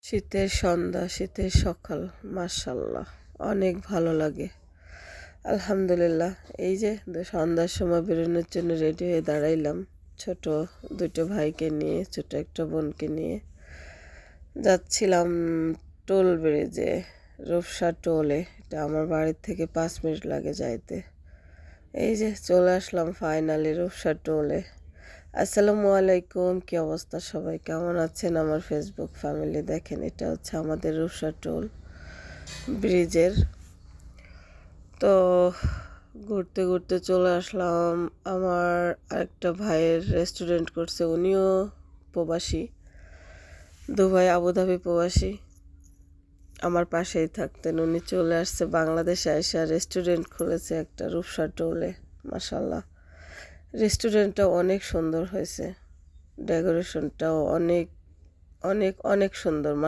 শীতের সন্ধ্যা, শীতের সকাল, মাশাআল্লাহ অনেক ভালো লাগে। আলহামদুলিল্লাহ। এই যে সন্ধ্যার সময় বেরোনোর জন্য রেডি হয়ে দাঁড়াইলাম। ছোট দুটো ভাইকে নিয়ে, ছোট একটা বোনকে নিয়ে যাচ্ছিলাম টোল ব্রিজে, রূপসা টোলে। এটা আমার বাড়ির থেকে 5 মিনিট লাগে যাইতে। এই যে চলে আসলাম ফাইনালি রূপসা টোলে। আসসালামু আলাইকুম, কি অবস্থা সবাই, কেমন আছেন আমার ফেসবুক ফ্যামিলি? দেখেন, এটা হচ্ছে আমাদের রূপসা টোল ব্রিজের। তো ঘুরতে ঘুরতে চলে আসলাম। আমার আরেকটা ভাইয়ের রেস্টুরেন্ট করছে, উনিও প্রবাসী। দুবাই আবুধাবি প্রবাসী, আমার পাশেই থাকতেন। উনি চলে আসছে বাংলাদেশে, এসে রেস্টুরেন্ট খুলেছে একটা রূপসা টোলে। মাশাআল্লাহ, রেস্টুরেন্টটা অনেক সুন্দর হয়েছে, ডেকোরেশনটাও অনেক অনেক অনেক সুন্দর।